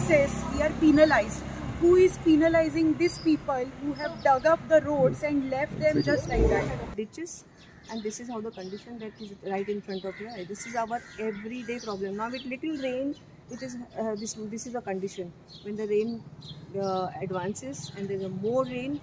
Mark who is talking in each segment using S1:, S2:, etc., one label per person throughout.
S1: excess, we are penalized. Who is penalizing these people who have dug up the roads and left them just like that?
S2: Ditches, and this is how the condition that is right in front of you. This is our everyday problem. Now with little rain, it is this is the condition. When the rain advances and there is more rain,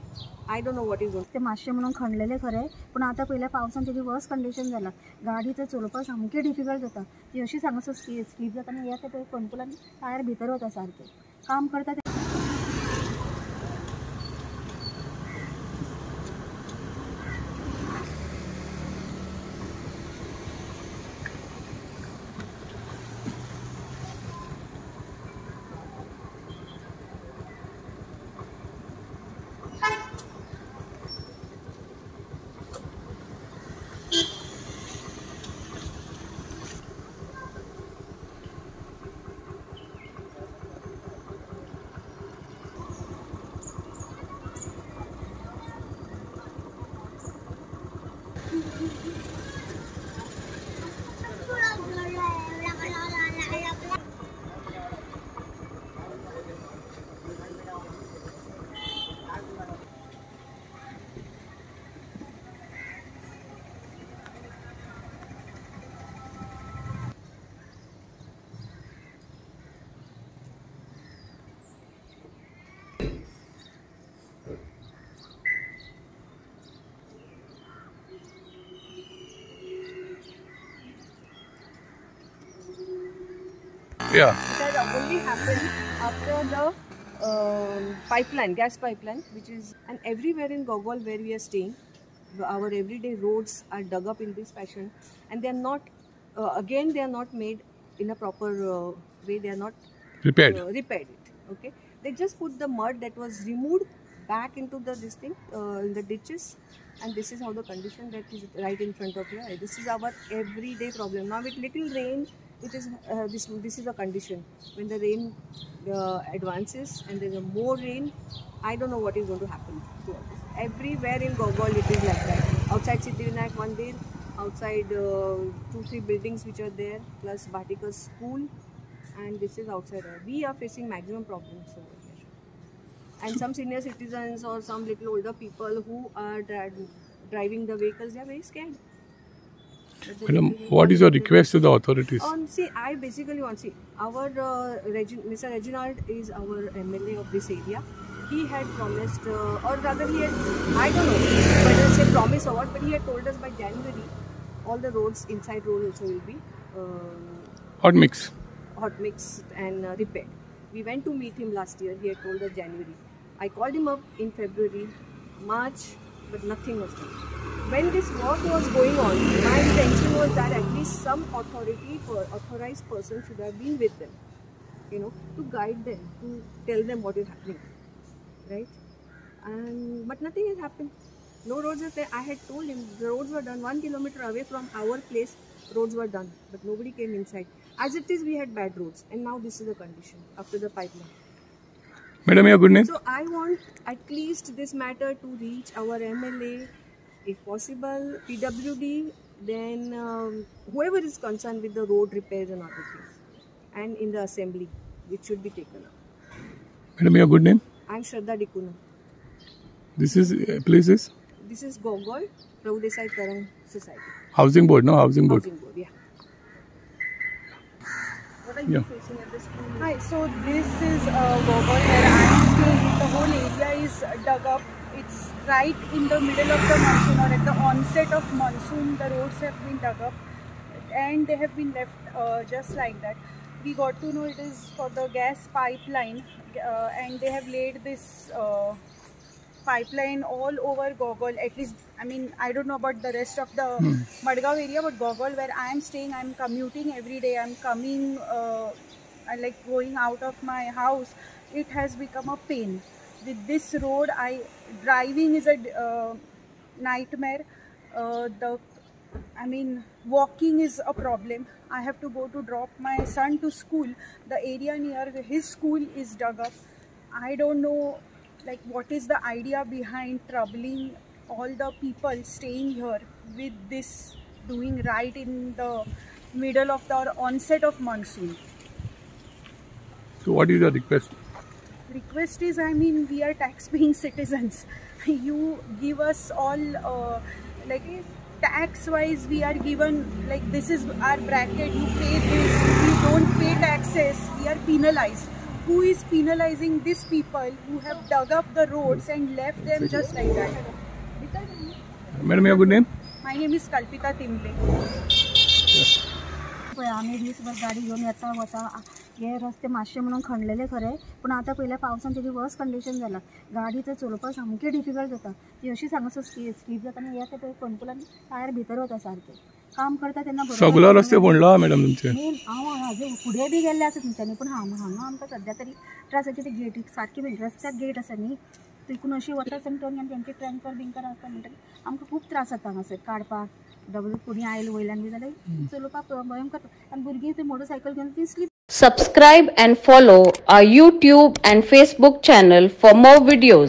S2: I don't know what is going.
S3: ते माशे म्हणून खणलेले खरे, पण आता पहिल्या पावसान तेजी verse condition जाला. गाडीचं चलोवपाक सामकें डिफिकल्ट जाता. ती अशी सांगसो स्लीप जाताना येता ते कंट्रोलान टायर भितर वता सारके काम करता.
S2: Yeah. It has only happened after the pipeline, gas pipeline, which is, and everywhere in Gogol where we are staying, our everyday roads are dug up in this fashion, and they are not, again they are not made in a proper way, they are not repaired it, okay. They just put the mud that was removed back into the in the ditches, and this is how the condition that is right in front of you. This is our everyday problem. Now with little rain, it is this is the condition. When the rain advances and there is more rain, I don't know what is going to happen. Everywhere in Gogol it is like that. Outside Siddhivinayak Mandir, outside 2-3 buildings which are there, plus Bhatika's school, and this is outside. We are facing maximum problems over here. And some senior citizens or some little older people who are driving the vehicles, they are very scared.
S4: Madam, what is your request to the authorities?
S2: See, I basically want to see our Mr. Reginald is our MLA of this area. He had promised, or rather he had, I don't know whether it's a promise or what, but he had told us by January all the roads, inside roads also will be
S4: hot mix
S2: and repaired. We went to meet him last year. He had told us January. I called him up in February, March, but nothing was done. When this work was going on, my intention was that at least some authorized person should have been with them, you know, to guide them, to tell them what is happening, right? But nothing has happened. No roads are there. I had told him the roads were done 1 kilometer away from our place. Roads were done, but nobody came inside. As it is, we had bad roads, and now this is the condition after the pipeline.
S4: Madam, your good name?
S2: So I want at least this matter to reach our MLA, if possible, PWD, then whoever is concerned with the road repairs and other things, and in the assembly, which should be taken up.
S4: Madam, your good name?
S2: I am Shraddha Dikuna.
S4: This is place is?
S2: This is Gogol, Prabhu Desai Tarang Society.
S4: Housing board, no? Housing board.
S2: Housing board, yeah. What are
S4: you
S2: facing at this school?
S1: Hi, so this is Gogol where I am staying. The whole area is dug up. It's right in the middle of the monsoon, or at the onset of monsoon. The roads have been dug up and they have been left just like that. We got to know it is for the gas pipeline, and they have laid this pipeline all over Gogol. At least, I mean, I don't know about the rest of the Madgaon area, but Gogol where I am staying, I am commuting every day. I am coming, I like going out of my house. It has become a pain. With this road, driving is a nightmare. Walking is a problem. I have to go to drop my son to school. The area near his school is dug up. I don't know, like, what is the idea behind troubling all the people staying here with this doing right in the middle of the onset of monsoon.
S4: So what is your request?
S1: Request is, I mean, we are tax-paying citizens. You give us all like tax-wise, we are given like this is our bracket. You pay this. If you don't pay taxes, we are penalized. Who is penalizing these people who have dug up the roads and left them just like that?
S4: Madam, your good name?
S1: My name is Kalpita Timble.
S3: आम्ही दिसभर गाडी घेऊन येता वता हे रस्ते मातशे म्हणून खणलेले खरे पण आता पहिल्या पावसान तेजी वर्स कंडिशन जाला गाडी तर चलोवपाक सामकी डिफिकल्ट जाता ती अशी सांगसो स्लीप जाता आनी येता ते कणकुलान टायर भितर वता सारके काम करता तेन्ना
S4: सगळो रस्ते फोडला मॅडम तुमचे
S3: हांव हाजे फुडें बी गेल्ले आसा तुमच्यांनी पण हांगा आमकां सद्या तरी त्रास जाता ती गेट सारकी रस्त्याक गेट आसा न्ही तिकून अशी वता आनी तेंचे टँकर बिंकर आसता म्हणटकीर आमकां खूब त्रास जाता हांगासर काडपाक डबल कोणी आयले वयल्यान बी जाल्यार चलोवपाक भयंकर आनी भुरगीं ती मोटरसायकल घेवन ती sleep.
S5: Subscribe and follow our YouTube and Facebook channel for more videos.